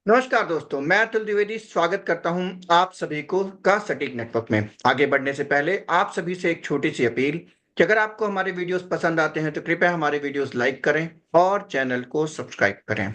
नमस्कार दोस्तों, मैं अतुल द्विवेदी स्वागत करता हूं आप सभी को का सटीक नेटवर्क में। आगे बढ़ने से पहले आप सभी से एक छोटी सी अपील कि अगर आपको हमारे वीडियोस पसंद आते हैं तो कृपया हमारे वीडियोस लाइक करें और चैनल को सब्सक्राइब करें।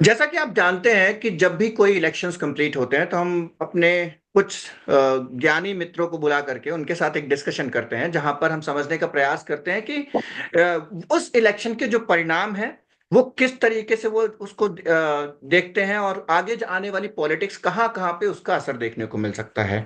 जैसा कि आप जानते हैं कि जब भी कोई इलेक्शंस कंप्लीट होते हैं तो हम अपने कुछ ज्ञानी मित्रों को बुला करके उनके साथ एक डिस्कशन करते हैं, जहां पर हम समझने का प्रयास करते हैं कि उस इलेक्शन के जो परिणाम है वो किस तरीके से वो उसको देखते हैं और आगे आने वाली पॉलिटिक्स कहाँ कहाँ पे उसका असर देखने को मिल सकता है।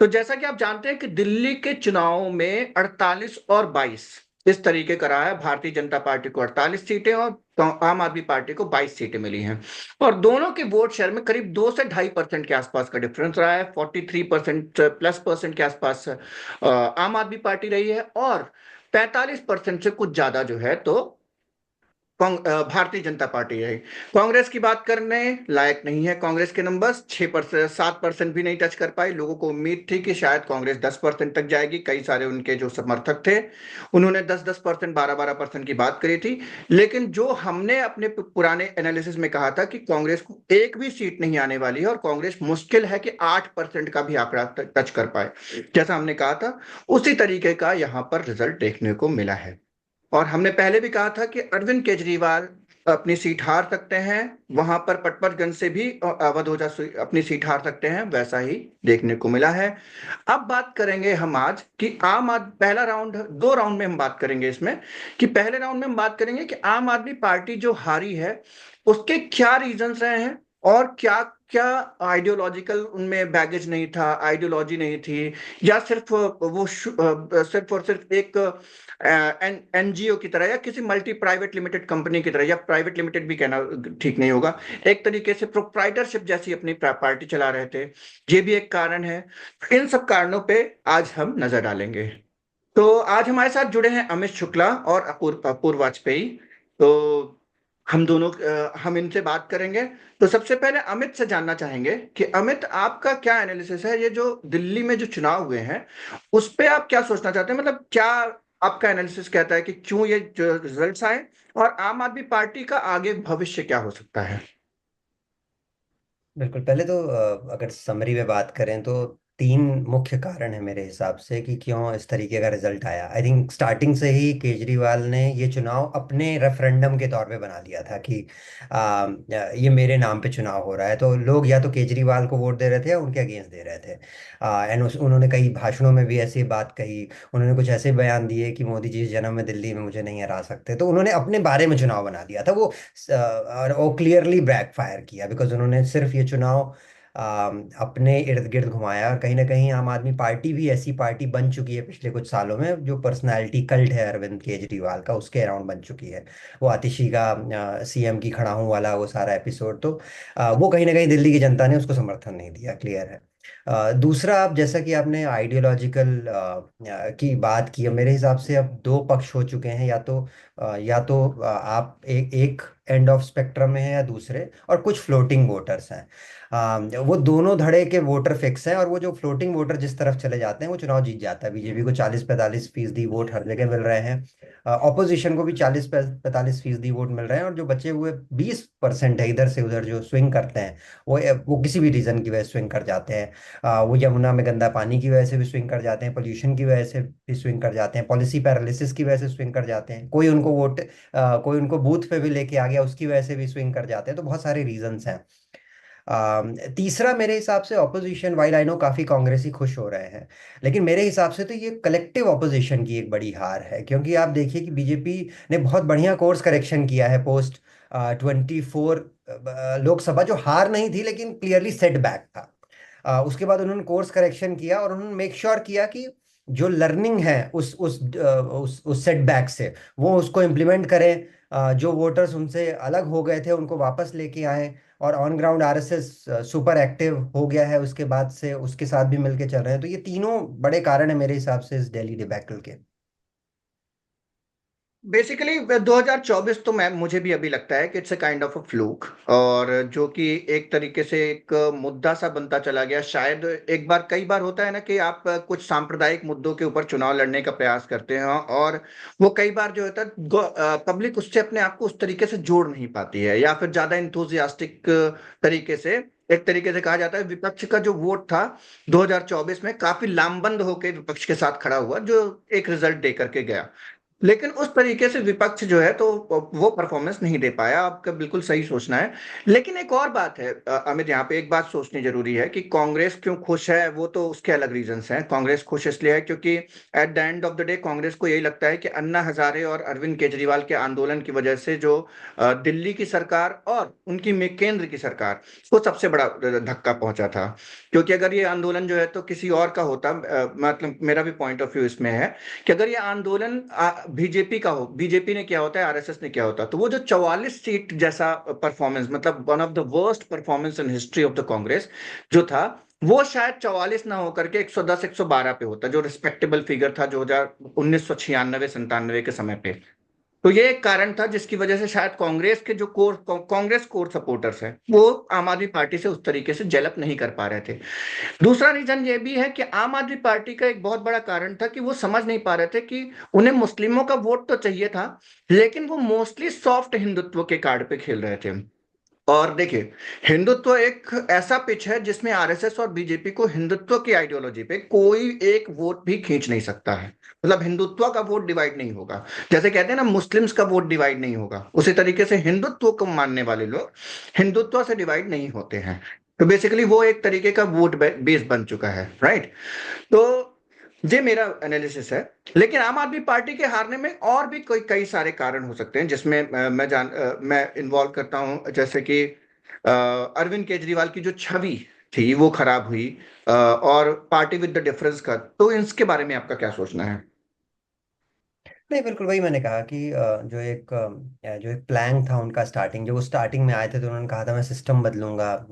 तो जैसा कि आप जानते हैं कि दिल्ली के चुनाव में 48 और 22 इस तरीके का रहा है। भारतीय जनता पार्टी को 48 सीटें और आम आदमी पार्टी को 22 सीटें मिली हैं। और दोनों के वोट शेयर में करीब 2 से 2.5% के आसपास का डिफरेंस रहा है। 43% प्लस परसेंट के आसपास आम आदमी पार्टी रही है और 45% से कुछ ज्यादा जो है तो भारतीय जनता पार्टी है। कांग्रेस की बात करने लायक नहीं है। कांग्रेस के नंबर्स 6%, 7% भी नहीं टच कर पाई। लोगों को उम्मीद थी कि शायद कांग्रेस 10% तक जाएगी। कई सारे उनके जो समर्थक थे उन्होंने 10-10%, 12-12% की बात करी थी। लेकिन जो हमने अपने पुराने एनालिसिस में कहा था कि कांग्रेस को एक भी सीट नहीं आने वाली है और कांग्रेस मुश्किल है कि 8% का भी आंकड़ा टच कर पाए, जैसा हमने कहा था उसी तरीके का यहाँ पर रिजल्ट देखने को मिला है। और हमने पहले भी कहा था कि अरविंद केजरीवाल अपनी सीट हार सकते हैं। वहां पर पटपरगंज से भी अवध ओझा अपनी सीट हार सकते हैं, वैसा ही देखने को मिला है। अब बात करेंगे हम आज कि आम आदमी पहला राउंड, 2 राउंड में हम बात करेंगे इसमें कि पहले राउंड में हम बात करेंगे कि आम आदमी पार्टी जो हारी है उसके क्या रीजंस रहे हैं और क्या क्या आइडियोलॉजिकल उनमें बैगेज नहीं था, आइडियोलॉजी नहीं थी, या सिर्फ वो सिर्फ और सिर्फ एक एनजीओ की तरह या किसी मल्टी प्राइवेट लिमिटेड कंपनी की तरह, या प्राइवेट लिमिटेड भी कहना ठीक नहीं होगा, एक तरीके से प्रोप्राइटरशिप जैसी अपनी पार्टी चला रहे थे। ये भी एक कारण है। इन सब कारणों पे आज हम नजर डालेंगे। तो आज हमारे साथ जुड़े हैं अमित शुक्ला और अपूर्व वाजपेयी। तो हम इनसे बात करेंगे। तो सबसे पहले अमित से जानना चाहेंगे कि अमित, आपका क्या एनालिसिस है ये जो दिल्ली में जो चुनाव हुए हैं उस पे आप क्या सोचना चाहते हैं? मतलब क्या आपका एनालिसिस कहता है कि क्यों ये जो रिजल्ट्स आए और आम आदमी पार्टी का आगे भविष्य क्या हो सकता है? बिल्कुल। पहले तो अगर समरी में बात करें तो तीन मुख्य कारण है मेरे हिसाब से कि क्यों इस तरीके का रिजल्ट आया। आई थिंक स्टार्टिंग से ही केजरीवाल ने ये चुनाव अपने रेफरेंडम के तौर पे बना लिया था कि ये मेरे नाम पे चुनाव हो रहा है, तो लोग या तो केजरीवाल को वोट दे रहे थे या उनके अगेंस्ट दे रहे थे। एंड उन्होंने कई भाषणों में भी ऐसी बात कही। उन्होंने कुछ ऐसे बयान दिए कि मोदी जी इस जन्म में दिल्ली में मुझे नहीं हरा सकते, तो उन्होंने अपने बारे में चुनाव बना दिया था वो। और वो क्लियरली बैकफायर किया बिकॉज उन्होंने सिर्फ ये चुनाव अपने इर्द गिर्द घुमाया। और कहीं ना कहीं आम आदमी पार्टी भी ऐसी पार्टी बन चुकी है पिछले कुछ सालों में, जो पर्सनालिटी कल्ट है अरविंद केजरीवाल का, उसके अराउंड बन चुकी है। वो आतिशी का सीएम की खड़ा हूं वाला वो सारा एपिसोड, तो वो कहीं ना कहीं दिल्ली की जनता ने उसको समर्थन नहीं दिया, क्लियर है। दूसरा, आप जैसा कि आपने आइडियोलॉजिकल की बात की है, मेरे हिसाब से अब दो पक्ष हो चुके हैं। या तो आप एक एंड ऑफ स्पेक्ट्रम में है या दूसरे, और कुछ फ्लोटिंग वोटर्स हैं। वो दोनों धड़े के वोटर फिक्स हैं, और वो जो फ्लोटिंग वोटर जिस तरफ चले जाते हैं वो चुनाव जीत जाता है। बीजेपी को 40-45% वोट हर जगह मिल रहे हैं। ऑपोजिशन को भी 40-45% वोट मिल रहे हैं, और जो बचे हुए 20% है इधर से उधर जो स्विंग करते हैं, वो किसी भी रीजन की वजह से स्विंग कर जाते हैं। वो यमुना में गंदा पानी की वजह से भी स्विंग कर जाते हैं, पोल्यूशन की वजह से भी स्विंग कर जाते हैं, पॉलिसी पैरालिसिस की वजह से स्विंग कर जाते हैं, कोई उनको बूथ पे भी लेके आ गया उसकी वजह से भी स्विंग कर जाते हैं। तो बहुत सारे रीजंस हैं। तीसरा, मेरे हिसाब से ऑपोजिशन, वाइल आई नो काफी कांग्रेसी खुश हो रहे हैं, लेकिन मेरे हिसाब से तो ये कलेक्टिव ऑपोजिशन की एक बड़ी हार है। क्योंकि आप देखिए कि बीजेपी ने बहुत बढ़िया कोर्स करेक्शन किया है पोस्ट 24 लोकसभा, जो हार नहीं थी लेकिन क्लियरली सेट बैक था। उसके बाद उन्होंने कोर्स करेक्शन किया और उन्होंने मेक श्योर किया कि जो लर्निंग है उस सेटबैक से वो उसको इम्प्लीमेंट करें। जो वोटर्स उनसे अलग हो गए थे उनको वापस लेके आए। और on ground RSS super active हो गया है उसके बाद से, उसके साथ भी मिलके चल रहे हैं। तो ये तीनों बड़े कारण है मेरे हिसाब से इस दिल्ली डिबैकल के। बेसिकली 2024 तो मैं मुझे भी अभी लगता है कि it's a kind of a fluke, और जो कि एक तरीके से एक मुद्दा सा बनता चला गया। शायद एक बार, कई बार होता है ना कि आप कुछ सांप्रदायिक मुद्दों के ऊपर चुनाव लड़ने का प्रयास करते हैं, और वो कई बार जो होता है पब्लिक उससे अपने आप को उस तरीके से जोड़ नहीं पाती है, या फिर ज्यादा इंथुजियास्टिक तरीके से। एक तरीके से कहा जाता है विपक्ष का जो वोट था 2024 में काफी लामबंद होकर विपक्ष के साथ खड़ा हुआ, जो एक रिजल्ट दे करके गया। लेकिन उस तरीके से विपक्ष जो है तो वो परफॉर्मेंस नहीं दे पाया। आपका बिल्कुल सही सोचना है। लेकिन एक और बात है अमित, यहाँ पे एक बात सोचनी जरूरी है कि कांग्रेस क्यों खुश है, वो तो उसके अलग रीजंस हैं। कांग्रेस खुश इसलिए है क्योंकि at the end of the day Congress को यही लगता है कि अन्ना हजारे और अरविंद केजरीवाल के आंदोलन की वजह से जो दिल्ली की सरकार और उनकी में केंद्र की सरकार को सबसे बड़ा धक्का पहुंचा था। क्योंकि अगर ये आंदोलन जो है तो किसी और का होता, मतलब मेरा भी पॉइंट ऑफ व्यू इसमें है कि अगर ये आंदोलन बीजेपी का हो, बीजेपी ने किया होता है, आरएसएस ने किया होता, तो वो जो 44 सीट जैसा परफॉर्मेंस, मतलब one of the worst performance in history of the Congress जो था, वो शायद 44 ना होकर के 110 112 पे होता, जो रिस्पेक्टेबल फिगर था 1996 97 के समय पे। तो ये एक कारण था जिसकी वजह से शायद कांग्रेस के जो कांग्रेस कोर सपोर्टर्स हैं वो आम आदमी पार्टी से उस तरीके से जेलअप नहीं कर पा रहे थे। दूसरा रीजन ये भी है कि आम आदमी पार्टी का एक बहुत बड़ा कारण था कि वो समझ नहीं पा रहे थे कि उन्हें मुस्लिमों का वोट तो चाहिए था, लेकिन वो मोस्टली सॉफ्ट हिंदुत्व के कार्ड पे खेल रहे थे। और देखिए, हिंदुत्व एक ऐसा पिच है जिसमें आरएसएस और बीजेपी को हिंदुत्व की आइडियोलॉजी पे कोई एक वोट भी खींच नहीं सकता है। मतलब हिंदुत्व का वोट डिवाइड नहीं होगा। जैसे कहते हैं ना मुस्लिम्स का वोट डिवाइड नहीं होगा, उसी तरीके से हिंदुत्व को मानने वाले लोग हिंदुत्व से डिवाइड नहीं होते हैं। तो बेसिकली वो एक तरीके का वोट बेस बन चुका है, राइट। तो ये मेरा एनालिसिस है। लेकिन आम आदमी पार्टी के हारने में और भी कोई कई सारे कारण हो सकते हैं, जिसमें मैं इन्वॉल्व करता हूं, जैसे कि अरविंद केजरीवाल की जो छवि थी वो खराब हुई, और पार्टी विद द डिफरेंस का। तो इसके बारे में आपका क्या सोचना है? नहीं, बिल्कुल वही मैंने कहा कि जो एक प्लान था उनका स्टार्टिंग, जो वो स्टार्टिंग में आए थे तो उन्होंने कहा था मैं सिस्टम बदलूंगा,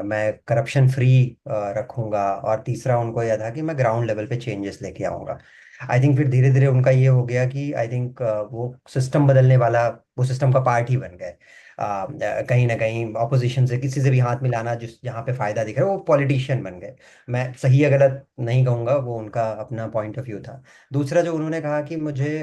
मैं करप्शन फ्री रखूंगा, और तीसरा उनको यह था कि मैं ग्राउंड लेवल पे चेंजेस लेके आऊंगा। आई थिंक फिर धीरे धीरे उनका ये हो गया कि आई थिंक वो सिस्टम बदलने वाला, वो सिस्टम का पार्ट ही बन गए। कहीं ना कहीं ऑपोजिशन से किसी से भी हाथ मिलाना, जिस जहाँ पे फायदा दिख रहा है वो पॉलिटिशियन बन गए। मैं सही या गलत नहीं कहूंगा, वो उनका अपना पॉइंट ऑफ व्यू था। दूसरा जो उन्होंने कहा कि मुझे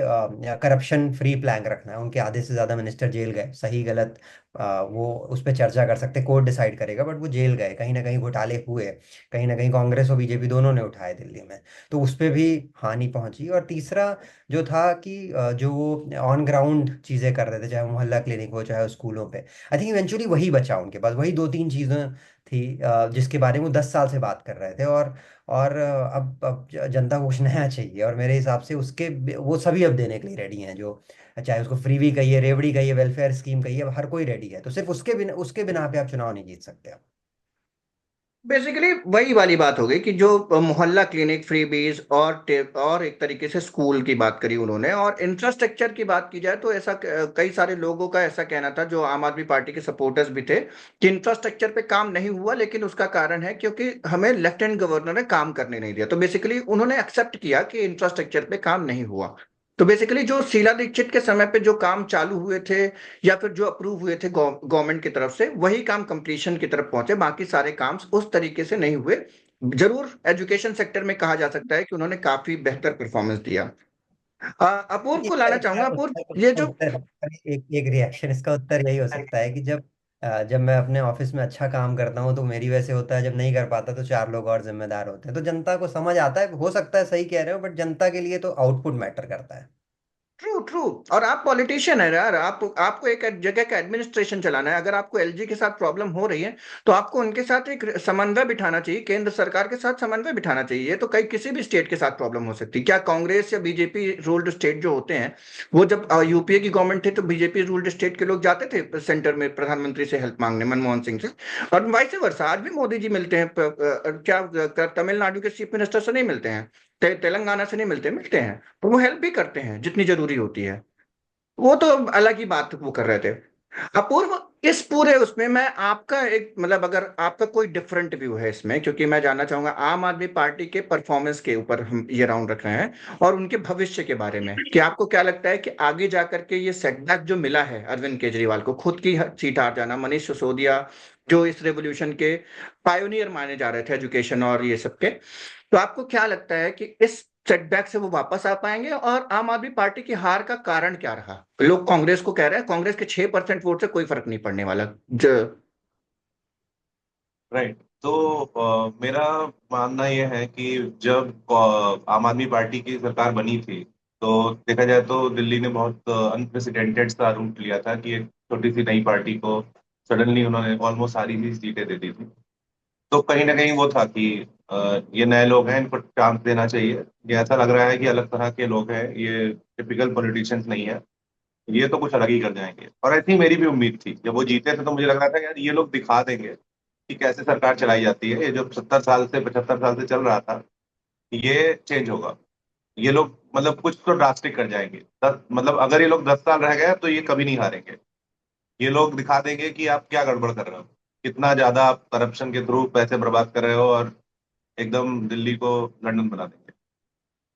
करप्शन फ्री प्लान रखना है, उनके आधे से ज्यादा मिनिस्टर जेल गए, सही गलत वो उस पर चर्चा कर सकते, कोर्ट डिसाइड करेगा, बट वो जेल गए, कहीं ना कहीं घोटाले हुए, कहीं ना कहीं कांग्रेस और बीजेपी दोनों ने उठाए दिल्ली में, तो उस पर भी हानि पहुंची। और तीसरा जो था कि जो वो ऑन ग्राउंड चीजें कर रहे थे, चाहे वो मोहल्ला क्लिनिक हो चाहे वो स्कूलों पे, आई थिंक इवेंचुअली वही बचा उनके पास, वही दो तीन चीजें थी जिसके बारे में वो 10 साल से बात कर रहे थे। और अब जनता को कुछ नया चाहिए, और मेरे हिसाब से उसके वो सभी अब देने के लिए रेडी हैं, जो चाहे उसको फ्री भी कहिए, रेवड़ी कहिए, वेलफेयर स्कीम कहिए, अब हर कोई रेडी है। तो सिर्फ उसके बिना पे आप चुनाव नहीं जीत सकते आप। बेसिकली वही वाली बात हो गई कि जो मोहल्ला क्लिनिक, फ्रीबीज और एक तरीके से स्कूल की बात करी उन्होंने, और इंफ्रास्ट्रक्चर की बात की जाए तो ऐसा कई सारे लोगों का ऐसा कहना था जो आम आदमी पार्टी के सपोर्टर्स भी थे कि इंफ्रास्ट्रक्चर पे काम नहीं हुआ, लेकिन उसका कारण है क्योंकि हमें लेफ्टिनेंट गवर्नर ने काम करने नहीं दिया। तो बेसिकली उन्होंने एक्सेप्ट किया कि इंफ्रास्ट्रक्चर पे काम नहीं हुआ। तो बेसिकली जो शीला दीक्षित के समय पे जो काम चालू हुए थे या फिर जो अप्रूव हुए थे गवर्नमेंट की तरफ से, वही काम कंप्लीशन की तरफ पहुंचे, बाकी सारे काम उस तरीके से नहीं हुए। जरूर एजुकेशन सेक्टर में कहा जा सकता है कि उन्होंने काफी बेहतर परफॉर्मेंस दिया। अपूर्व को इसका लाना इसका चाहूंगा। अपूर्व, उत्तर ये इसका जो उत्तर एक एक रिएक्शन, इसका उत्तर यही हो सकता है कि जब मैं अपने ऑफिस में अच्छा काम करता हूँ तो मेरी वजह से होता है, जब नहीं कर पाता तो चार लोग और जिम्मेदार होते हैं। तो जनता को समझ आता है, हो सकता है सही कह रहे हो, बट जनता के लिए तो आउटपुट मैटर करता है। True true. और आप पॉलिटिशियन है यार, आपको एक जगह का एडमिनिस्ट्रेशन चलाना है। अगर आपको एलजी के साथ प्रॉब्लम हो रही है तो आपको उनके साथ एक समन्वय बिठाना चाहिए, केंद्र सरकार के साथ समन्वय बिठाना चाहिए। ये तो कई किसी भी स्टेट के साथ प्रॉब्लम हो सकती है। क्या कांग्रेस या बीजेपी रूल्ड स्टेट जो होते हैं, वो जब यूपीए की गवर्नमेंट थी तो बीजेपी रूल्ड स्टेट के लोग जाते थे सेंटर में प्रधानमंत्री से हेल्प मांगने, मनमोहन सिंह से। और वाइस वर्सा, आज भी मोदी जी मिलते हैं क्या तमिलनाडु के चीफ मिनिस्टर से नहीं मिलते हैं? तेलंगाना से नहीं मिलते? मिलते हैं। तो वो हेल्प भी करते हैं जितनी जरूरी होती है। वो तो अलग ही बात वो कर रहे थे। अपूर्व, इस पूरे उसमें मैं आपका एक मतलब अगर आपका कोई डिफरेंट व्यू है इसमें, क्योंकि मैं जानना चाहूंगा आम आदमी पार्टी के परफॉर्मेंस के ऊपर हम ये राउंड रख रहे हैं और उनके भविष्य के बारे में, कि आपको क्या लगता है कि आगे जाकर के ये सेटबैक जो मिला है अरविंद केजरीवाल को, खुद की सीट हार जाना, मनीष सिसोदिया जो इस रेवोल्यूशन के पायोनियर माने जा रहे थे एजुकेशन और ये सब के, तो आपको क्या लगता है कि इस सेटबैक से वो वापस आ पाएंगे? और आम आदमी पार्टी की हार का कारण क्या रहा? लोग कांग्रेस को कह रहे हैं कांग्रेस के 6% वोट से कोई फर्क नहीं पड़ने वाला। राइट। तो मेरा मानना यह है कि जब आम आदमी पार्टी की सरकार बनी थी, तो देखा जाए तो दिल्ली ने बहुत अनप्रेसिडेंटेड सा रूट लिया था कि एक छोटी सी नई पार्टी को सडनली उन्होंने ऑलमोस्ट सारी ही सीटें दे दी थी। तो कहीं ना कहीं वो था कि ये नए लोग हैं, इनको चांस देना चाहिए। ये ऐसा लग रहा है कि अलग तरह के लोग हैं, ये टिपिकल पॉलिटिशियंस नहीं है, ये तो कुछ अलग ही कर जाएंगे। और ऐसी मेरी भी उम्मीद थी, जब वो जीते थे तो मुझे लग रहा था यार ये लोग दिखा देंगे कि कैसे सरकार चलाई जाती है। ये जो 70 साल से 75 साल से चल रहा था, ये चेंज होगा। ये लोग मतलब कुछ तो ड्रास्टिक कर जाएंगे। मतलब अगर ये लोग 10 साल रह गए तो ये कभी नहीं हारेंगे। ये लोग दिखा देंगे कि आप क्या गड़बड़ कर रहे हो, कितना ज्यादा आप करप्शन के थ्रू पैसे बर्बाद कर रहे हो, और एकदम दिल्ली को लंदन बना देंगे।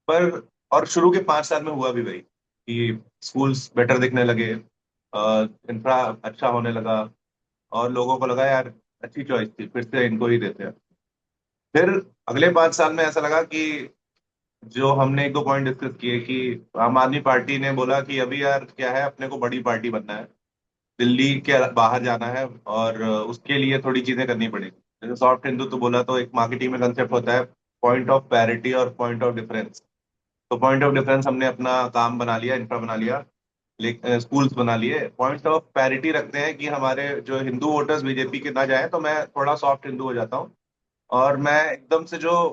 पर और शुरू के 5 साल में हुआ भी वही कि स्कूल्स बेटर दिखने लगे, इंफ्रा अच्छा होने लगा, और लोगों को लगा यार अच्छी चॉइस थी, फिर से इनको ही देते हैं। फिर अगले 5 साल में ऐसा लगा कि जो हमने एक दो पॉइंट डिस्कस किए कि आम आदमी पार्टी ने बोला कि अभी यार क्या है, अपने को बड़ी पार्टी बनना है, दिल्ली के बाहर जाना है, और उसके लिए थोड़ी चीजें करनी पड़ेगी। जैसे सॉफ्ट हिंदुत्व बोला, तो एक मार्केटिंग में कंसेप्ट होता है पॉइंट ऑफ पैरिटी और पॉइंट ऑफ डिफरेंस। तो पॉइंट ऑफ डिफरेंस हमने अपना काम बना लिया, इंफ्रा बना लिया, स्कूल्स बना लिए। पॉइंट ऑफ पैरिटी रखते हैं कि हमारे जो हिंदू वोटर्स बीजेपी के ना जाए, तो मैं थोड़ा सॉफ्ट हिंदू हो जाता हूँ, और मैं एकदम से जो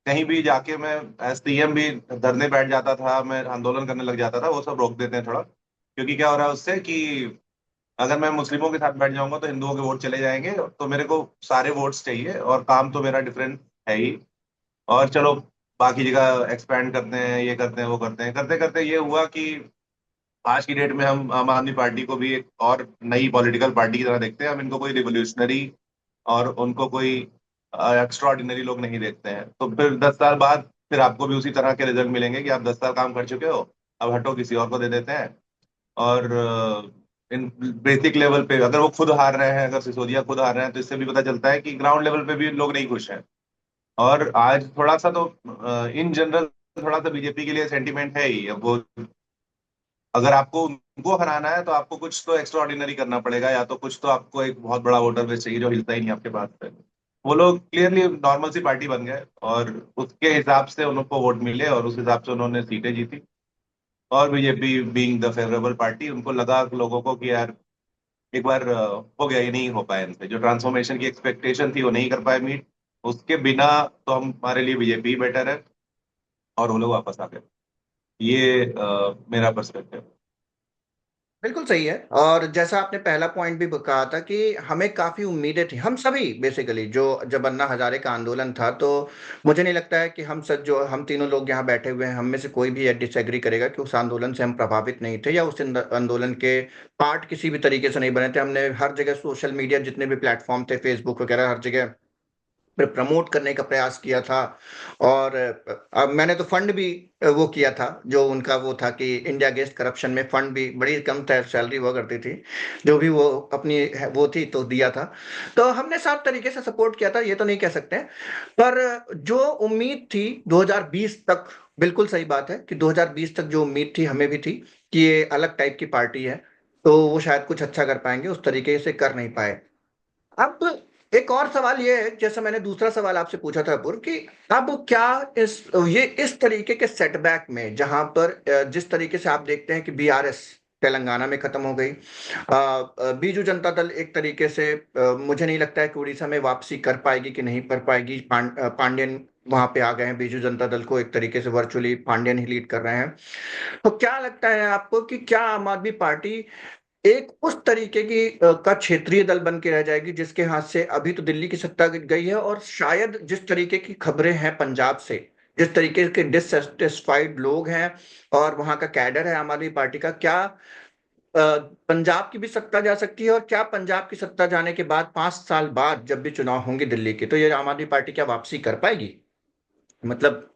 कहीं भी जाके मैं एज सीएम भी धरने बैठ जाता था, मैं आंदोलन करने लग जाता था, वो सब रोक देते हैं थोड़ा। क्योंकि क्या हो रहा है उससे कि अगर मैं मुस्लिमों के साथ बैठ जाऊंगा तो हिंदुओं के वोट चले जाएंगे, तो मेरे को सारे वोट्स चाहिए, और काम तो मेरा डिफरेंट है ही। और चलो बाकी जगह एक्सपैंड करते हैं, ये करते हैं, वो करते हैं, करते करते ये हुआ कि आज की डेट में हम आम आदमी पार्टी को भी एक और नई पॉलिटिकल पार्टी की तरह देखते हैं। हम इनको कोई रिवोल्यूशनरी और उनको कोई एक्स्ट्रा ऑर्डिनरी लोग नहीं देखते हैं। तो फिर 10 साल बाद फिर आपको भी उसी तरह के रिजल्ट मिलेंगे कि आप 10 साल काम कर चुके हो, अब हटो किसी और को दे देते हैं। और इन बेसिक लेवल पे अगर वो खुद हार रहे हैं, अगर सिसोदिया खुद हार रहे हैं, तो इससे भी पता चलता है कि ग्राउंड लेवल पे भी लोग नहीं खुश हैं। और आज थोड़ा सा तो इन जनरल थोड़ा सा बीजेपी के लिए सेंटीमेंट है ही। अब वो अगर आपको उनको हराना है तो आपको कुछ तो एक्स्ट्रा ऑर्डिनरी करना पड़ेगा, या तो कुछ तो आपको एक बहुत बड़ा वोटर बेस चाहिए जो हिलता ही नहीं आपके पास से। वो लोग क्लियरली नॉर्मल सी पार्टी बन गए, और उसके हिसाब से उनको वोट मिले, और उस हिसाब से उन्होंने सीटें जीती। और BJP being the favourable party, उनको लगा लोगों को कि यार एक बार हो गया, ये नहीं हो पाया इनसे, जो ट्रांसफॉर्मेशन की एक्सपेक्टेशन थी वो नहीं कर पाए मीट। उसके बिना तो हमारे लिए बीजेपी बेटर है, और वो लोग वापस आ गए। ये मेरा पर्सपेक्टिव। बिल्कुल सही है। और जैसा आपने पहला पॉइंट भी कहा था कि हमें काफी उम्मीदें थी, हम सभी बेसिकली, जो जब अन्ना हजारे का आंदोलन था, तो मुझे नहीं लगता है कि हम सब जो हम तीनों लोग यहाँ बैठे हुए हैं, हम में से कोई भी डिसएग्री करेगा कि उस आंदोलन से हम प्रभावित नहीं थे या उस आंदोलन के पार्ट किसी भी तरीके से नहीं बने थे। हमने हर जगह सोशल मीडिया जितने भी प्लेटफॉर्म थे, फेसबुक वगैरह, हर जगह पर प्रमोट करने का प्रयास किया था। और अब मैंने तो फंड भी वो किया था, जो उनका वो था कि इंडिया अगेंस्ट करप्शन में फंड भी बड़ी कम सैलरी हुआ करती थी, जो भी वो अपनी वो थी तो दिया था। तो हमने सब तरीके से सपोर्ट किया था, ये तो नहीं कह सकते हैं। पर जो उम्मीद थी 2020 तक, बिल्कुल सही बात है कि 2020 तक जो उम्मीद थी हमें भी थी कि ये अलग टाइप की पार्टी है, तो वो शायद कुछ अच्छा कर पाएंगे, उस तरीके से कर नहीं पाए। अब एक और सवाल ये है, जैसा मैंने दूसरा सवाल आपसे पूछा था पूर्व, कि अब क्या इस ये इस तरीके के सेटबैक में, जहां पर जिस तरीके से आप देखते हैं कि बीआरएस तेलंगाना में खत्म हो गई, बीजू जनता दल एक तरीके से मुझे नहीं लगता है कि उड़ीसा में वापसी कर पाएगी कि नहीं कर पाएगी। पांड्यन वहां पे आ गए हैं, बीजू जनता दल को एक तरीके से वर्चुअली पांड्यन ही लीड कर रहे हैं। तो क्या लगता है आपको कि क्या आम आदमी पार्टी एक उस तरीके की का क्षेत्रीय दल बन के रह जाएगी जिसके हाथ से अभी तो दिल्ली की सत्ता गई है, और शायद जिस तरीके की खबरें हैं पंजाब से, जिस तरीके के डिससेटिस्फाइड लोग हैं और वहां का कैडर है आम आदमी पार्टी का, क्या पंजाब की भी सत्ता जा सकती है, और क्या पंजाब की सत्ता जाने के बाद 5 साल बाद जब भी चुनाव होंगे दिल्ली के, तो ये आम आदमी पार्टी क्या वापसी कर पाएगी? मतलब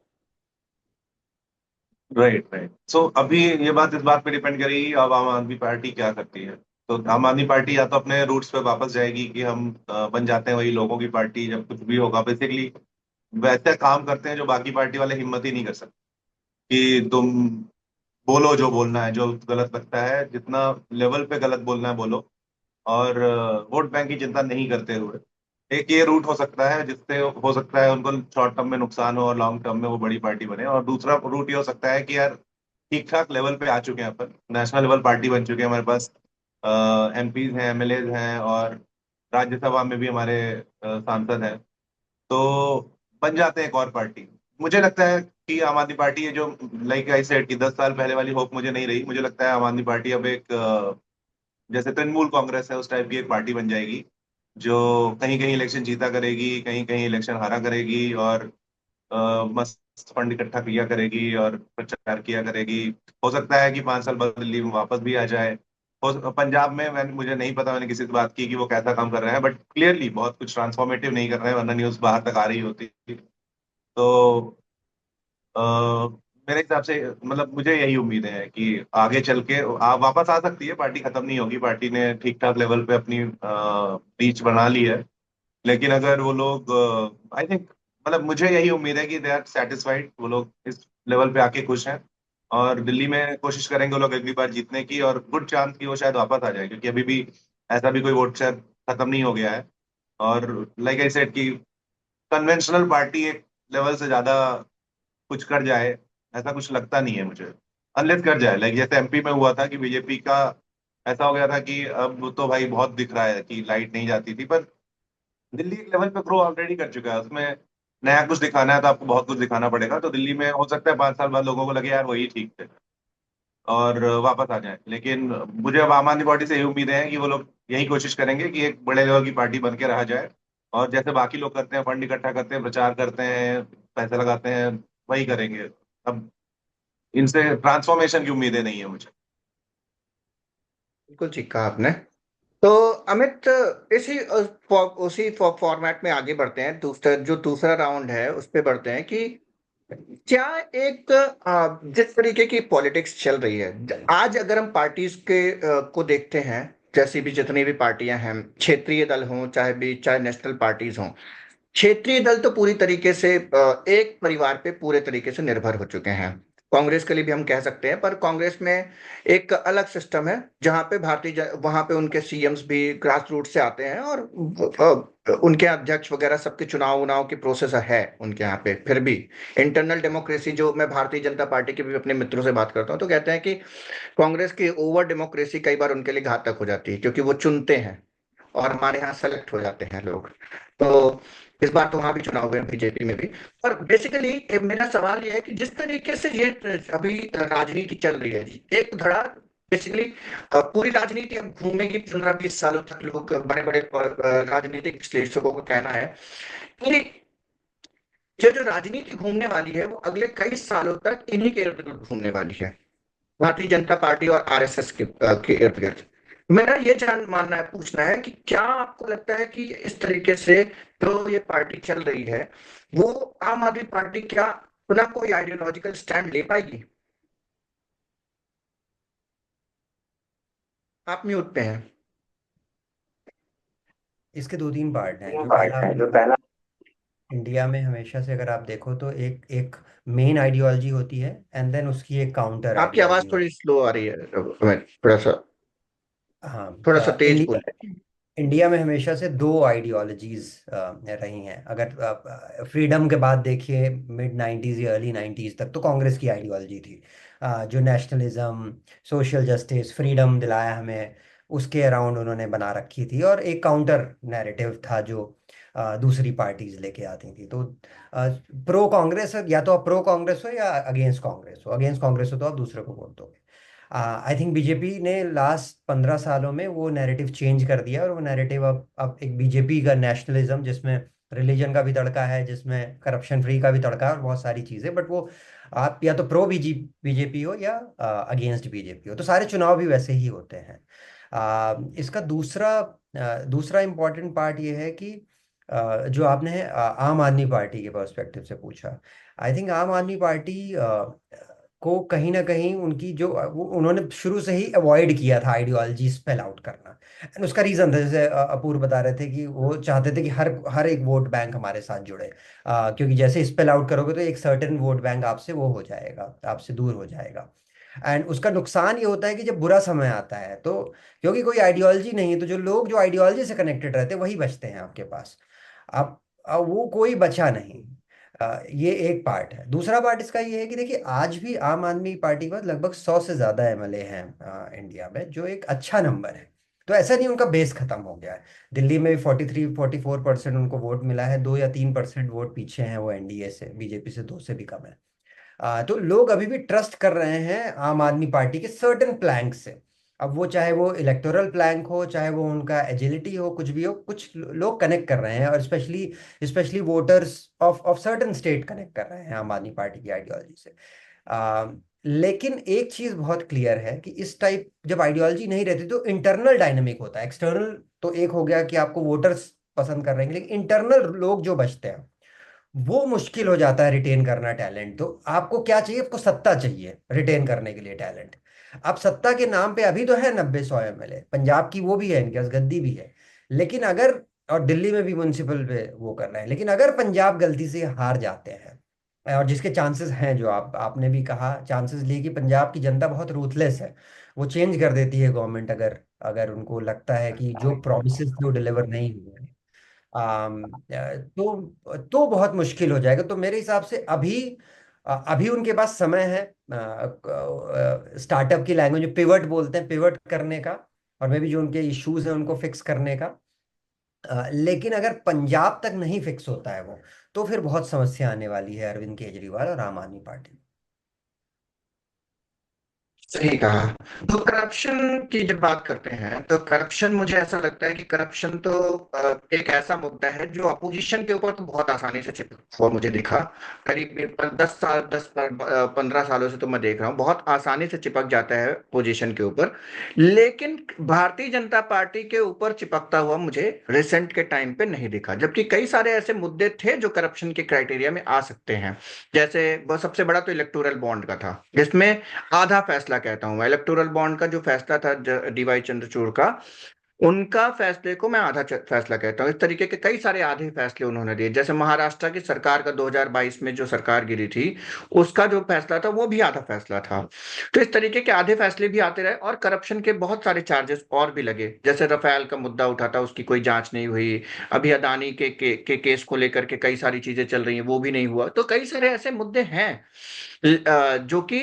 राइट, राइट। सो अभी ये बात इस बात पे डिपेंड करेगी अब आम आदमी पार्टी क्या करती है। तो आम आदमी पार्टी या तो अपने रूट्स पे वापस जाएगी कि हम बन जाते हैं वही लोगों की पार्टी, जब कुछ भी होगा बेसिकली वैसे काम करते हैं जो बाकी पार्टी वाले हिम्मत ही नहीं कर सकते, कि तुम बोलो जो बोलना है, जो गलत लगता है, जितना लेवल पे गलत बोलना है बोलो, और वोट बैंक की चिंता नहीं करते हुए एक ये रूट हो सकता है जिससे हो सकता है उनको शॉर्ट टर्म में नुकसान हो और लॉन्ग टर्म में वो बड़ी पार्टी बने। और दूसरा रूट ये हो सकता है कि यार ठीक ठाक लेवल पे आ चुके हैं, अपन नेशनल लेवल पार्टी बन चुके हैं, हमारे पास एमपीज हैं, एमएलएज हैं, और राज्यसभा में भी हमारे सांसद हैं, तो बन जाते हैं एक और पार्टी। मुझे लगता है कि आम आदमी पार्टी है जो, लाइक आई सेड, कि 10 साल पहले वाली होप मुझे नहीं रही। मुझे लगता है आम आदमी पार्टी अब एक जैसे तृणमूल कांग्रेस है उस टाइप की एक पार्टी बन जाएगी, जो कहीं कहीं इलेक्शन जीता करेगी, कहीं कहीं इलेक्शन हारा करेगी, और मस्त फंड इकट्ठा किया करेगी और प्रचार किया करेगी। हो सकता है कि 5 साल बाद दिल्ली में वापस भी आ जाए। पंजाब में मुझे नहीं पता, मैंने किसी से बात की कि वो कैसा काम कर रहे हैं, बट क्लियरली बहुत कुछ ट्रांसफॉर्मेटिव नहीं कर रहे हैं, वरना न्यूज बाहर तक आ रही होती। तो अ, मेरे हिसाब से मतलब मुझे यही उम्मीद है कि आगे चल के वापस आ सकती है पार्टी, खत्म नहीं होगी। पार्टी ने ठीक ठाक लेवल पे अपनी रीच बना ली है, लेकिन अगर वो लोग, आई थिंक, मतलब मुझे यही उम्मीद है कि दे आर सेटिस्फाइड, वो लोग इस लेवल पे आके खुश हैं, और दिल्ली में कोशिश करेंगे वो लोग अगली बार जीतने की, और गुड चांस की वो शायद वापस आ जाए, क्योंकि अभी भी ऐसा भी कोई वोट शेयर खत्म नहीं हो गया है। और लाइक आई सेड कि कन्वेंशनल पार्टी एक लेवल से ज्यादा कुछ कर जाए ऐसा कुछ लगता नहीं है मुझे, अनलेस कर जाए, लाइक जैसे एमपी में हुआ था कि बीजेपी का ऐसा हो गया था कि अब तो भाई बहुत दिख रहा है कि लाइट नहीं जाती थी, पर दिल्ली एक लेवल पे ग्रो ऑलरेडी कर चुका है, उसमें नया कुछ दिखाना है तो आपको बहुत कुछ दिखाना पड़ेगा। तो दिल्ली में हो सकता है 5 साल बाद लोगों को लगे यार वही ठीक थे, और वापस आ जाए। लेकिन मुझे अब आम आदमी पार्टी से यही उम्मीद है कि वो लोग यही कोशिश करेंगे कि एक बड़े लेवल की पार्टी बन के रहा जाए, और जैसे बाकी लोग करते हैं, फंड इकट्ठा करते हैं, प्रचार करते हैं, पैसे लगाते हैं, वही करेंगे। अब इनसे ट्रांसफॉर्मेशन की उम्मीदें नहीं है मुझे। बिल्कुल ठीक कहा आपने। तो अमित, इसी उसी फॉर्मेट में आगे बढ़ते हैं, दूसरा जो दूसरा राउंड है उस पे बढ़ते हैं कि क्या एक जिस तरीके की पॉलिटिक्स चल रही है आज, अगर हम पार्टीज के को देखते हैं, जैसी भी जितनी भी पार्टियां हैं, क्षेत्रीय दल हों चाहे नेशनल पार्टीज हों, क्षेत्रीय दल तो पूरी तरीके से एक परिवार पे पूरे तरीके से निर्भर हो चुके हैं। कांग्रेस के लिए भी हम कह सकते हैं, पर कांग्रेस में एक अलग सिस्टम है जहां पे वहां पे उनके सीएम्स भी ग्रास रूट से आते हैं, और उनके अध्यक्ष वगैरह सबके चुनाव उनाव की प्रोसेस है उनके यहाँ पे। फिर भी इंटरनल डेमोक्रेसी, जो मैं भारतीय जनता पार्टी के भी अपने मित्रों से बात करता हूँ तो कहते हैं कि कांग्रेस की ओवर डेमोक्रेसी कई बार उनके लिए घातक हो जाती है, क्योंकि वो चुनते हैं और हमारे यहाँ सेलेक्ट हो जाते हैं लोग। तो इस बार तो वहां भी चुनाव हुए बीजेपी में भी। पर बेसिकली मेरा सवाल ये है कि जिस तरीके से ये अभी राजनीति चल रही है जी, एक धड़ा बेसिकली पूरी राजनीति अब घूमेगी 15-20 सालों तक। लोग, बड़े बड़े राजनीतिक विश्लेषकों का कहना है कि ये जो राजनीति घूमने वाली है वो अगले कई सालों तक इन्हीं के इर्द गिर्द घूमने वाली है, भारतीय जनता पार्टी और आरएसएस के इर्द गिर्द। मेरा ये जान मानना है, पूछना है कि क्या आपको लगता है कि इस तरीके से जो ये पार्टी चल रही है, वो आम आदमी पार्टी क्या अपना कोई आइडियोलॉजिकल स्टैंड ले पाएगी? आप म्यूट पे हैं। इसके दो तीन पार्ट हैं। तीन जो पार्ट पहला, है, जो पहला। इंडिया में हमेशा से अगर आप देखो तो एक एक मेन आइडियोलॉजी होती है, एंड देन उसकी एक काउंटर आपकी आइडियोलॉजी आवाज होती थोड़ी स्लो आ रही है अमित, है। हाँ, थोड़ा सा तेज बोले। इंडिया में हमेशा से दो आइडियोलॉजीज रही हैं। अगर फ्रीडम के बाद देखिए, मिड 90s या अर्ली 90s तक तो कांग्रेस की आइडियोलॉजी थी, जो नेशनलिज्म, सोशल जस्टिस, फ्रीडम दिलाया हमें, उसके अराउंड उन्होंने बना रखी थी। और एक काउंटर नैरेटिव था जो दूसरी पार्टीज लेके आती थी। तो प्रो कांग्रेस, या तो आप प्रो कांग्रेस हो या अगेंस्ट कांग्रेस हो। अगेंस्ट कांग्रेस हो तो आप दूसरे को वोट दोगे। आई थिंक बीजेपी ने लास्ट 15 सालों में वो नैरेटिव चेंज कर दिया, और वो नैरेटिव अब एक बीजेपी का नेशनलिज्म, जिसमें रिलीजन का भी तड़का है, जिसमें करप्शन फ्री का भी तड़का है, और बहुत सारी चीज़ें, बट वो आप या तो प्रो बीजेपी हो या अगेंस्ट बीजेपी हो, तो सारे चुनाव भी वैसे ही होते हैं। इसका दूसरा इम्पोर्टेंट पार्ट ये है कि जो आपने आम आदमी पार्टी के पर्सपेक्टिव से पूछा, आई थिंक आम आदमी पार्टी को कहीं ना कहीं उनकी जो उन्होंने शुरू से ही अवॉइड किया था आइडियोलॉजी स्पेल आउट करना। एंड उसका रीजन था, जैसे अपूर्व बता रहे थे कि वो चाहते थे कि हर हर एक वोट बैंक हमारे साथ जुड़े, क्योंकि जैसे स्पेल आउट करोगे तो एक सर्टेन वोट बैंक आपसे वो हो जाएगा, आपसे दूर हो जाएगा। एंड उसका नुकसान ये होता है कि जब बुरा समय आता है तो, क्योंकि कोई आइडियोलॉजी नहीं है, तो जो लोग जो आइडियोलॉजी से कनेक्टेड रहते हैं वही बचते हैं आपके पास। अब वो कोई बचा नहीं। ये एक पार्ट है। दूसरा पार्ट इसका ये है कि देखिए, आज भी आम आदमी पार्टी के पास लगभग 100 से ज्यादा एमएलए हैं इंडिया में, जो एक अच्छा नंबर है। तो ऐसा नहीं उनका बेस खत्म हो गया है। दिल्ली में भी 43-44% उनको वोट मिला है, 2 या 3% वोट पीछे हैं वो एनडीए से, बीजेपी से 2 से भी कम है। तो लोग अभी भी ट्रस्ट कर रहे हैं आम आदमी पार्टी के सर्टेन प्लैंक से। अब वो चाहे वो इलेक्टोरल प्लैंक हो, चाहे वो उनका एजिलिटी हो, कुछ भी हो, कुछ लोग कनेक्ट कर रहे हैं, और specially specially voters of of certain state connect कर रहे हैं आम आदमी पार्टी की आइडियोलॉजी से। आ, लेकिन एक चीज बहुत क्लियर है कि इस टाइप जब आइडियोलॉजी नहीं रहती तो इंटरनल डायनेमिक होता है। एक्सटर्नल तो एक हो गया कि आपको वोटर्स पसंद कर रहे हैं, लेकिन इंटरनल लोग जो बचते हैं वो मुश्किल हो जाता है रिटेन करना टैलेंट। तो आपको क्या चाहिए? आपको सत्ता चाहिए रिटेन करने के लिए टैलेंट। अब सत्ता के नाम पे अभी तो है 90-100 एमएलए, पंजाब की वो भी है, इनके पास गद्दी भी है। लेकिन अगर, और दिल्ली में भी म्युनिसिपल पे वो कर रहे हैं, लेकिन अगर पंजाब गलती से हार जाते हैं, और जिसके चांसेस हैं, जो आपने भी कहा चांसेस लिए, कि पंजाब की जनता बहुत रूथलेस है, वो चेंज कर देती है गवर्नमेंट अगर अगर उनको लगता है कि जो प्रोमिसेस थे वो डिलीवर नहीं हुए हैं। तो बहुत मुश्किल हो जाएगा। तो मेरे हिसाब से अभी उनके पास समय है स्टार्टअप की लैंग्वेज में पिवट बोलते हैं, पिवट करने का, और मे भी जो उनके इश्यूज हैं उनको फिक्स करने का। लेकिन अगर पंजाब तक नहीं फिक्स होता है वो, तो फिर बहुत समस्या आने वाली है अरविंद केजरीवाल और आम आदमी पार्टी। सही कहा। तो करप्शन की जब बात करते हैं तो करप्शन, मुझे ऐसा लगता है कि करप्शन तो एक ऐसा मुद्दा है जो अपोजिशन के ऊपर तो बहुत आसानी से चिपका हुआ मुझे दिखा। करीब 10 साल, 15 सालों से तो मैं देख रहा हूँ बहुत आसानी से चिपक जाता है पोजीशन के ऊपर। लेकिन भारतीय जनता पार्टी के ऊपर चिपकता हुआ मुझे रिसेंट के टाइम पे नहीं दिखा, जबकि कई सारे ऐसे मुद्दे थे जो करप्शन के क्राइटेरिया में आ सकते हैं। जैसे सबसे बड़ा तो इलेक्टोरल बॉन्ड का था, जिसमें आधा फैसला कहता हूं मैं, इलेक्टोरल बॉन्ड का जो फैसला था डीवाई चंद्रचूड़ का, उनका फैसले को मैं आधा फैसला कहता हूं। इस तरीके के कई सारे आधे फैसले उन्होंने दिए। जैसे महाराष्ट्र की सरकार का 2022 में जो सरकार गिरी थी, उसका जो फैसला था वो भी आधा फैसला था। तो इस तरीके के आधे फैसले भी आते रहे, और करप्शन के बहुत सारे चार्जेस और भी लगे। जैसे रफेल का मुद्दा उठा था, उसकी कोई जांच नहीं हुई। अभी अदानी के केस को लेकर के कई सारी चीजें चल रही हैं, वो भी नहीं हुआ। तो कई सारे ऐसे मुद्दे हैं जो कि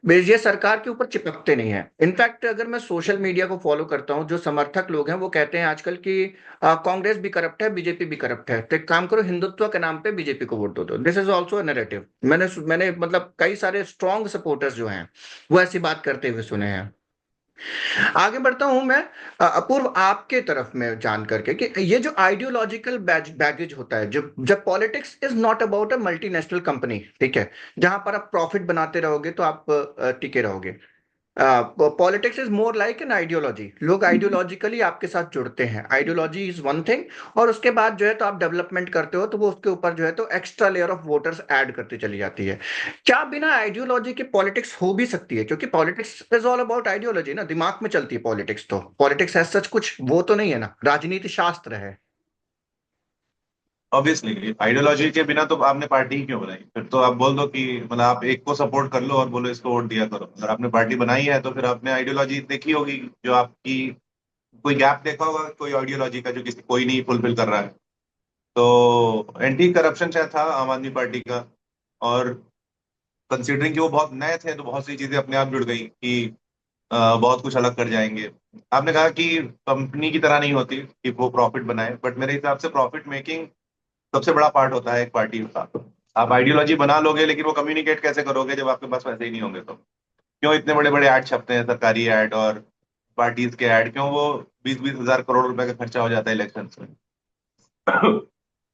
ये सरकार के ऊपर चिपकते नहीं है। इनफैक्ट अगर मैं सोशल मीडिया को फॉलो करता हूं, जो समर्थक लोग हैं वो कहते हैं आजकल कि कांग्रेस भी करप्ट है, बीजेपी भी करप्ट है, तो एक काम करो, हिंदुत्व के नाम पे बीजेपी को वोट दो। This is also a narrative. मैंने मतलब कई सारे स्ट्रॉन्ग सपोर्टर्स जो हैं वो ऐसी बात करते हुए सुने हैं। आगे बढ़ता हूं मैं अपूर्व, आपके तरफ में जान करके कि ये जो आइडियोलॉजिकल बैगेज होता है, जब जब politics is not about a multinational company, ठीक है, जहां पर आप प्रॉफिट बनाते रहोगे तो आप टिके रहोगे। Politics is more like an ideology. लोग आइडियोलॉजिकली आपके साथ जुड़ते हैं, आइडियोलॉजी इज वन थिंग, और उसके बाद जो है तो आप डेवलपमेंट करते हो, तो वो उसके ऊपर जो है तो extra layer of voters add करती चली जाती है। क्या बिना आइडियोलॉजी के पॉलिटिक्स हो भी सकती है? क्योंकि politics is all about ideology ना, दिमाग में चलती है पॉलिटिक्स। तो पॉलिटिक्स ऐसा सच कुछ वो तो नहीं है ना, राजनीति शास्त्र है। ऑब्वियसली आइडियोलॉजी के बिना तो आपने पार्टी ही क्यों बनाई? फिर तो आप बोल दो कि मतलब आप एक को सपोर्ट कर लो और बोलो इसको वोट दिया करो। अगर आपने पार्टी बनाई है तो फिर आपने आइडियोलॉजी देखी होगी, जो आपकी कोई गैप देखा होगा कोई आइडियोलॉजी का जो किसी कोई नहीं फुलफिल कर रहा है। तो एंटी करप्शन चाहे था आम आदमी पार्टी का, और कंसिडरिंग कि वो बहुत नए थे तो बहुत सी चीजें अपने आप जुड़ गई कि बहुत कुछ अलग कर जाएंगे। आपने कहा कि कंपनी की तरह नहीं होती कि वो प्रॉफिट बनाए, बट मेरे हिसाब से प्रॉफिट मेकिंग सबसे बड़ा पार्ट होता है एक पार्टी का। आप आइडियोलॉजी बना लोगे लेकिन वो कम्युनिकेट कैसे करोगे जब आपके पास पैसे ही नहीं होंगे? तो क्यों इतने बड़े बड़े ऐड छपते हैं, सरकारी ऐड और पार्टीज के ऐड, क्यों वो 20-20 हजार करोड़ रुपए का खर्चा हो जाता है इलेक्शन में?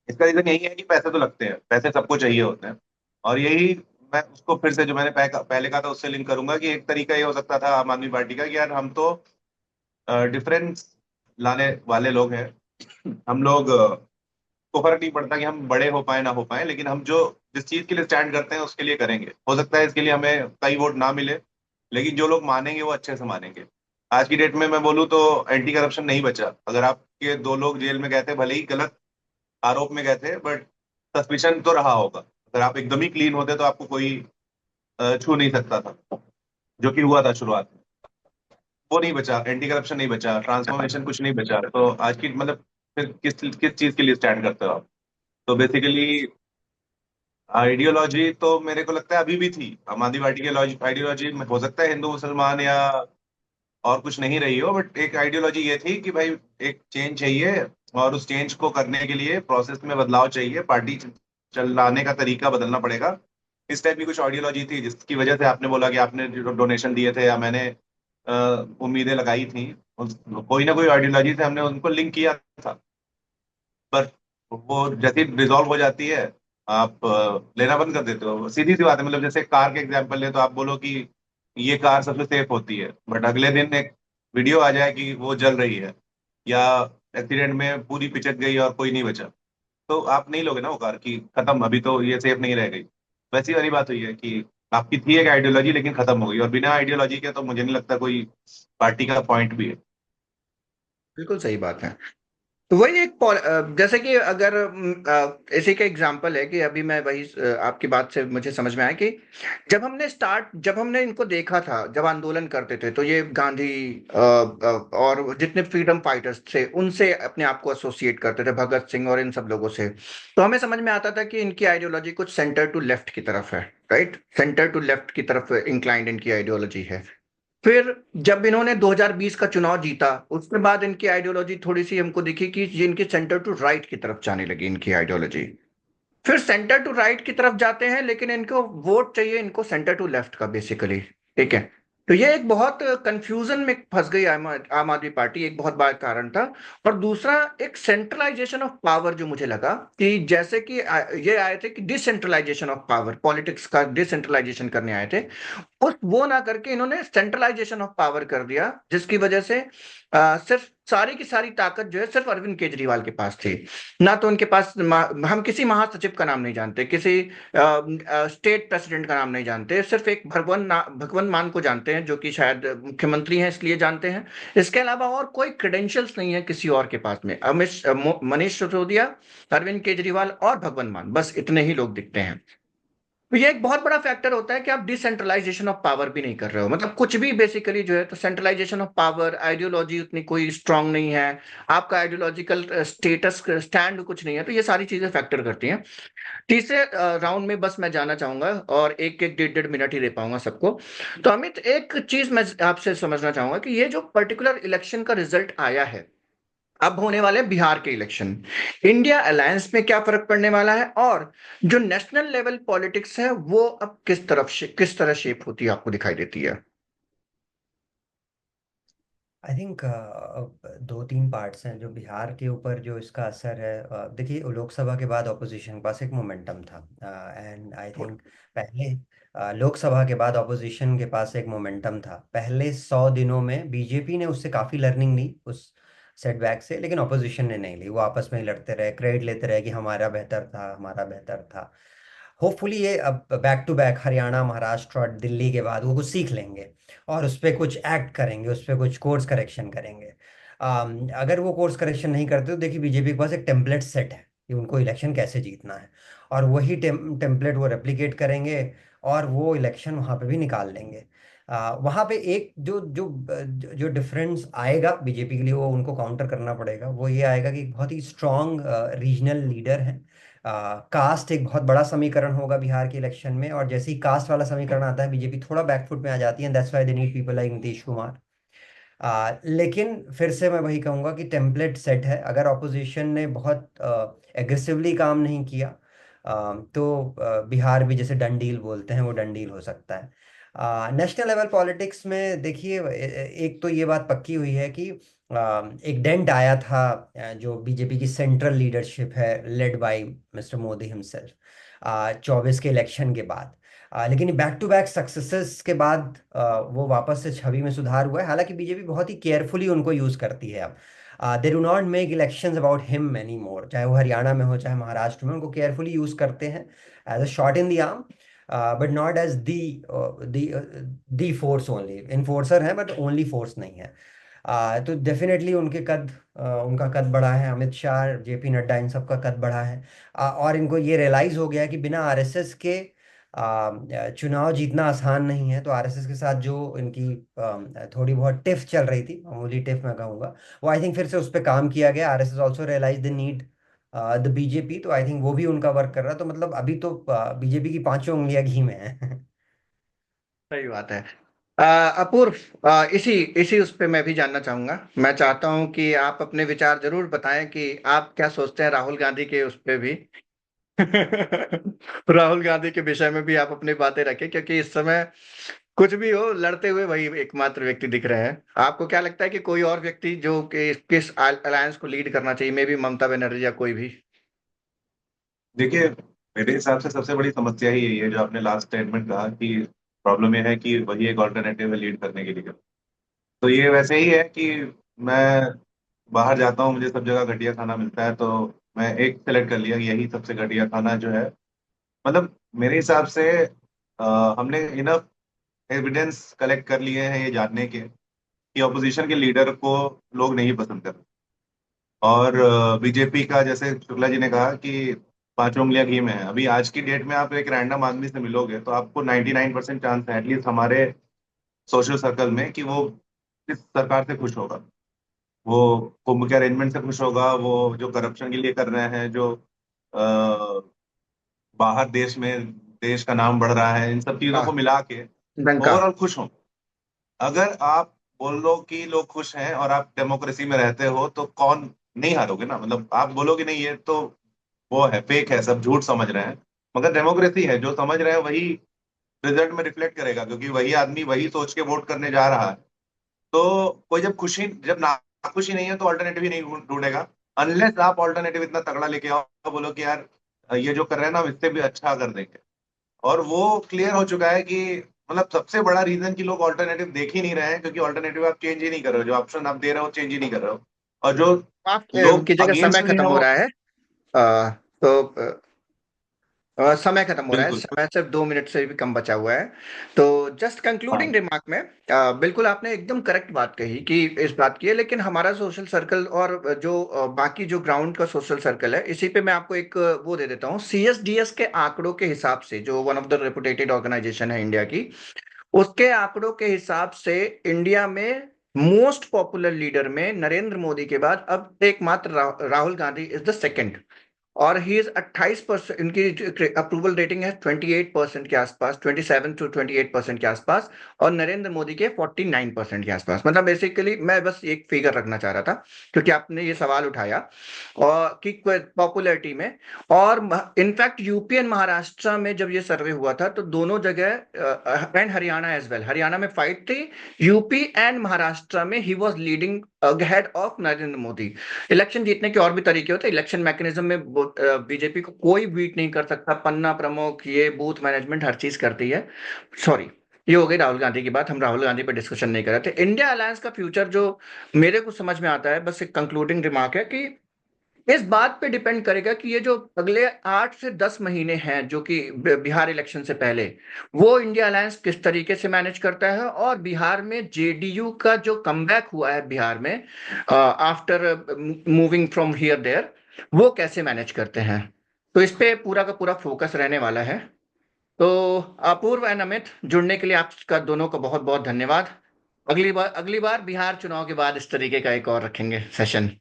इसका रीजन यही है कि पैसे तो लगते हैं, पैसे सबको चाहिए होते हैं। और यही मैं उसको फिर से जो मैंने पहले कहा था उससे लिंक करूंगा कि एक तरीका ये हो सकता था आम आदमी पार्टी का कि यार हम तो डिफरेंस लाने वाले लोग हैं। हम लोग को फर्क नहीं पड़ता कि हम बड़े हो पाए ना हो पाए, लेकिन हम जो जिस चीज के लिए स्टैंड करते हैं उसके लिए करेंगे। हो सकता है इसके लिए हमें कई वोट ना मिले, लेकिन जो लोग मानेंगे वो अच्छे से मानेंगे। आज की डेट में मैं बोलूँ तो एंटी करप्शन नहीं बचा। अगर आपके दो लोग जेल में गए थे, भले ही गलत आरोप में गए थे, बट सस्पिशन तो रहा होगा। अगर आप एकदम ही क्लीन होते तो आपको कोई छू नहीं सकता था, जो कि हुआ था शुरुआत में। वो नहीं बचा, एंटी करप्शन नहीं बचा, ट्रांसफॉर्मेशन कुछ नहीं बचा। तो आज की मतलब फिर किस किस चीज के लिए स्टैंड करते हो आप? तो बेसिकली आइडियोलॉजी तो मेरे को लगता है अभी भी थी आम आदमी पार्टी की आइडियोलॉजी में। हो सकता है हिंदू मुसलमान या और कुछ नहीं रही हो, बट एक आइडियोलॉजी ये थी कि भाई एक चेंज चाहिए, और उस चेंज को करने के लिए प्रोसेस में बदलाव चाहिए, पार्टी चलाने का तरीका बदलना पड़ेगा। इस टाइप की कुछ आइडियोलॉजी थी, जिसकी वजह से आपने बोला कि आपने जो डोनेशन दिए थे या मैंने उम्मीदें लगाई थी, कोई ना कोई आइडियोलॉजी से हमने उनको लिंक किया था। पर वो जैसे रिजॉल्व हो जाती है, आप लेना बंद कर देते हो। सीधी सी बात है। मतलब जैसे कार के एग्जांपल ले तो आप बोलो कि ये कार सबसे सेफ होती है, बट अगले दिन एक वीडियो आ जाए कि वो जल रही है, या एक्सीडेंट में पूरी पिचक गई और कोई नहीं बचा, तो आप नहीं लोगे ना वो कार की खत्म, अभी तो ये सेफ नहीं रह गई। वैसी वाली बात हुई है कि आपकी थी एक आइडियोलॉजी लेकिन खत्म हो गई, और बिना आइडियोलॉजी के तो मुझे नहीं लगता कोई पार्टी का पॉइंट भी है। बिल्कुल सही बात है। तो वही जैसे कि अगर इसी का एग्जांपल है कि अभी मैं वही आपकी बात से मुझे समझ में आया कि जब हमने इनको देखा था, जब आंदोलन करते थे, तो ये गांधी और जितने फ्रीडम फाइटर्स थे उनसे अपने आप को एसोसिएट करते थे, भगत सिंह और इन सब लोगों से। तो हमें समझ में आता था कि इनकी आइडियोलॉजी कुछ सेंटर टू लेफ्ट की तरफ है, राइट? सेंटर टू लेफ्ट की तरफ इंक्लाइंड इनकी आइडियोलॉजी है। फिर जब इन्होंने 2020 का चुनाव जीता, उसके बाद इनकी आइडियोलॉजी थोड़ी सी हमको दिखी कि ये इनकी सेंटर टू राइट की तरफ जाने लगी इनकी आइडियोलॉजी। फिर सेंटर टू राइट की तरफ जाते हैं, लेकिन इनको वोट चाहिए इनको सेंटर टू लेफ्ट का बेसिकली। ठीक है। तो ये एक बहुत कंफ्यूजन में फंस गई आम आदमी पार्टी, एक बहुत बड़ा कारण था। और दूसरा एक सेंट्रलाइजेशन ऑफ पावर जो मुझे लगा कि जैसे कि ये आए थे कि डिसेंट्रलाइजेशन ऑफ पावर, पॉलिटिक्स का डिसेंट्रलाइजेशन करने आए थे। उस वो ना करके इन्होंने सेंट्रलाइजेशन ऑफ पावर कर दिया, जिसकी वजह से सिर्फ सारी की सारी ताकत जो है सिर्फ अरविंद केजरीवाल के पास थी। ना तो उनके पास हम किसी महासचिव का नाम नहीं जानते, किसी स्टेट प्रेसिडेंट का नाम नहीं जानते, सिर्फ एक भगवंत मान को जानते हैं, जो कि शायद मुख्यमंत्री हैं इसलिए जानते हैं। इसके अलावा और कोई क्रेडेंशियल्स नहीं है किसी और के पास में। मनीष सिसोदिया, अरविंद केजरीवाल और भगवंत मान, बस इतने ही लोग दिखते हैं। तो ये एक बहुत बड़ा फैक्टर होता है कि आप डिसेंट्रलाइजेशन ऑफ पावर भी नहीं कर रहे हो, मतलब कुछ भी बेसिकली जो है। तो सेंट्रलाइजेशन ऑफ पावर, आइडियोलॉजी उतनी कोई स्ट्रांग नहीं है, आपका आइडियोलॉजिकल स्टेटस स्टैंड कुछ नहीं है। तो ये सारी चीजें फैक्टर करती हैं। तीसरे राउंड में बस मैं जाना चाहूंगा, और एक एक डेढ़ डेढ़ मिनट ही दे पाऊंगा सबको। तो अमित, एक चीज मैं आपसे समझना चाहूंगा कि ये जो पर्टिकुलर इलेक्शन का रिजल्ट आया है, अब होने वाले बिहार के इलेक्शन, इंडिया अलायंस में क्या फर्क पड़ने वाला है, और जो नेशनल लेवल पॉलिटिक्स है वो अब किस तरह शेप होती है आपको दिखाई देती है? आई थिंक दो तीन पार्ट्स हैं जो बिहार के ऊपर जो इसका असर है। देखिए, लोकसभा के बाद ऑपोजिशन के पास एक मोमेंटम था, एंड आई थिंक पहले लोकसभा के बाद ऑपोजिशन के पास एक मोमेंटम था। पहले 100 दिनों में बीजेपी ने उससे काफ़ी लर्निंग ली, उस सेटबैक से, लेकिन ऑपोजिशन ने नहीं ली। वो आपस में ही लड़ते रहे, क्रेडिट लेते रहे कि हमारा बेहतर था, हमारा बेहतर था। होपफुली ये अब back to back Haryana, Maharashtra और दिल्ली के बाद वो कुछ सीख लेंगे और उस पर कुछ एक्ट करेंगे, उस पर कुछ कोर्स करेक्शन करेंगे। अगर वो कोर्स करेक्शन नहीं करते तो देखिए, बीजेपी के पास एक टेम्पलेट सेट है कि उनको इलेक्शन कैसे जीतना है, और वही टेम्पलेट वो रेप्लिकेट करेंगे और वो इलेक्शन वहाँ पे भी निकाल लेंगे। वहाँ पे एक जो जो जो डिफरेंस आएगा बीजेपी के लिए, वो उनको काउंटर करना पड़ेगा। वो ये आएगा कि एक बहुत ही स्ट्रांग रीजनल लीडर है। कास्ट एक बहुत बड़ा समीकरण होगा बिहार के इलेक्शन में, और जैसे ही कास्ट वाला समीकरण आता है बीजेपी थोड़ा बैकफुट में आ जाती है। That's why they need people like Nitish Kumar. लेकिन फिर से मैं वही कहूंगा कि टेम्पलेट सेट है। अगर ऑपोजिशन ने बहुत एग्रेसिवली काम नहीं किया, तो बिहार भी, जैसे डन डील बोलते हैं, वो डन डील हो सकता है। नेशनल लेवल पॉलिटिक्स में देखिए, एक तो ये बात पक्की हुई है कि एक डेंट आया था, जो बीजेपी की सेंट्रल लीडरशिप है led by mister Modi himself, 24 के इलेक्शन के बाद। लेकिन बैक टू बैक सक्सेसेस के बाद वो वापस से छवि में सुधार हुआ है। हालांकि बीजेपी बहुत ही केयरफुली उनको यूज करती है अब। They do not make elections about him any more, चाहे वो हरियाणा में हो चाहे महाराष्ट्र में, उनको केयरफुली यूज करते हैं as a shot in the arm, but not as the force. Only enforcer है बट ओनली फोर्स नहीं है। तो डेफिनेटली उनका कद बढ़ा है, अमित शाह, जेपी नड्डा, इन सब का कद बढ़ा है। और इनको ये रियलाइज हो गया है कि बिना आरएसएस के चुनाव जीतना आसान नहीं है। तो आरएसएस के साथ जो इनकी थोड़ी बहुत टिफ चल रही थी, मामूली टिफ मैं कहूँगा, वो आई थिंक फिर से उस पर काम किया गया। RSS also realise the need the BJP, तो आई थिंक वो भी उनका वर्क कर रहा है। तो मतलब अभी तो बीजेपी की पांचों उंगलियां घी में है। सही बात है। अपूर्व, इसी इसी उस पे मैं भी जानना चाहूंगा। मैं चाहता हूं कि आप अपने विचार जरूर बताएं कि आप क्या सोचते हैं राहुल गांधी के उस पे भी। राहुल गांधी के विषय में भी आप अपनी बातें रखें, क्योंकि इस समय कुछ भी हो, लड़ते हुए वही एकमात्र व्यक्ति दिख रहे हैं। आपको क्या लगता है कि कोई और व्यक्ति जो कि किस अलायंस को लीड करना चाहिए, मे बी ममता बनर्जी या कोई भी? देखिए, मेरे हिसाब से सबसे बड़ी समस्या ही यही है जो आपने लास्ट स्टेटमेंट कहा कि प्रॉब्लम यह है कि वही एक ऑल्टरनेटिव है लीड करने के लिए। तो ये वैसे ही है कि मैं बाहर जाता हूँ, मुझे सब जगह घटिया खाना मिलता है, तो मैं एक सेलेक्ट कर लिया कि यही सबसे घटिया खाना जो है। मतलब मेरे हिसाब से हमने इनफ एविडेंस कलेक्ट कर लिए हैं ये जानने के कि ऑपोजिशन के लीडर को लोग नहीं पसंद करते। और बीजेपी का, जैसे शुक्ला जी ने कहा कि पांचों उंगलियां घी में है, अभी आज की डेट में आप एक रैंडम आदमी से मिलोगे तो आपको 99% चांस है एटलीस्ट हमारे सोशल सर्कल में कि वो किस सरकार से खुश होगा। वो कुंभ के अरेंजमेंट से खुश होगा, वो जो करप्शन के लिए कर रहे हैं, जो बाहर देश में देश का नाम बढ़ रहा है, इन सब चीजों को हाँ, मिला के लंका। ओवरऑल खुश हो। अगर आप बोल लो कि लोग खुश हैं और आप डेमोक्रेसी में रहते हो तो कौन, नहीं हारोगे ना। मतलब आप बोलोगे नहीं ये तो वो है, फेक है, सब झूठ समझ रहे हैं, मगर डेमोक्रेसी है, जो समझ रहे हैं वही रिजल्ट में रिफ्लेक्ट करेगा, क्योंकि वही आदमी वही सोच के वोट करने जा रहा है। तो कोई जब नाखुशी नहीं है तो ऑल्टरनेटिव ही नहीं ढूंढेगा, अनलेस आप ऑल्टरनेटिव इतना तगड़ा लेके आओ, बोलो कि यार ये जो कर रहे हैं ना हम इससे भी अच्छा कर देंगे। और वो क्लियर हो चुका है कि मतलब सबसे बड़ा रीजन कि लोग ऑल्टरनेटिव देख ही नहीं रहे हैं, क्योंकि ऑल्टरनेटिव आप चेंज ही नहीं कर रहे हो, जो ऑप्शन आप दे रहे हो चेंज ही नहीं कर रहे हो। और जो आप लोग की जगह समय अगेंस्ट भी खत्म है हो वो, रहा है। तो समय खत्म हो रहा है, बिल्कुल। समय सिर्फ 2 मिनट से भी कम बचा हुआ है। तो जस्ट कंक्लूडिंग हाँ, रिमार्क में, बिल्कुल आपने एकदम करेक्ट बात कही कि इस बात की है, लेकिन हमारा सोशल सर्कल और जो बाकी जो ग्राउंड का सोशल सर्कल है, इसी पे मैं आपको एक वो दे देता हूँ। सीएसडीएस के आंकड़ों के हिसाब से, जो one of the reputed organisation है इंडिया की, उसके आंकड़ों के हिसाब से इंडिया में मोस्ट पॉपुलर लीडर में नरेंद्र मोदी के बाद अब एकमात्र Rahul Gandhi is the second. और ही इज 28%, इनकी अप्रूवल रेटिंग है 28% के आसपास, 27 to 28% के आसपास। और नरेंद्र मोदी के 49% के आसपास। मतलब बेसिकली मैं बस एक फिगर रखना चाह रहा था, क्योंकि आपने ये सवाल उठाया और कि पॉपुलैरिटी में। और इनफैक्ट यूपी एंड महाराष्ट्र में जब ये सर्वे हुआ था तो दोनों जगह, and Haryana as well, Haryana में फाइट थी, यूपी एंड महाराष्ट्र में ही was leading ahead of Narendra Modi. Election जीतने के और भी तरीके होते हैं, इलेक्शन मैकेनिज्म में बीजेपी को कोई बीट नहीं कर सकता, पन्ना प्रमुख, ये बूथ मैनेजमेंट हर चीज करती है। सॉरी, ये हो गई राहुल गांधी की बात, हम राहुल गांधी पर डिस्कशन नहीं कर रहे थे। इंडिया अलायंस का फ्यूचर जो मेरे को समझ में आता है, बस एक कंक्लूडिंग रिमार्क है कि इस बात पे डिपेंड करेगा कि ये जो अगले 8 से 10 महीने हैं, जो कि बिहार इलेक्शन से पहले, वो इंडिया अलायंस किस तरीके से मैनेज करता है। और बिहार में जेडीयू का जो कमबैक हुआ है बिहार में after moving from here there, वो कैसे मैनेज करते हैं। तो इस पे पूरा का पूरा फोकस रहने वाला है। तो अपूर्व एंड अमित, जुड़ने के लिए आपका दोनों का बहुत बहुत धन्यवाद। अगली बार बिहार चुनाव के बाद इस तरीके का एक और रखेंगे सेशन।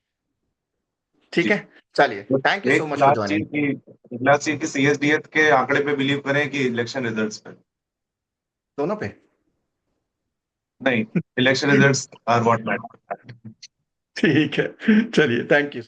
ठीक जी। है, चलिए, तो थैंक यू सो एक मच फॉर लास्ट ज्वाइनिंग। चीज की लास्ट चीज की सीएसडीएच के आंकड़े पे बिलीव करें कि इलेक्शन रिजल्ट्स पे? दोनों पे। नहीं, election results are what matter. ठीक है, चलिए, थैंक यू।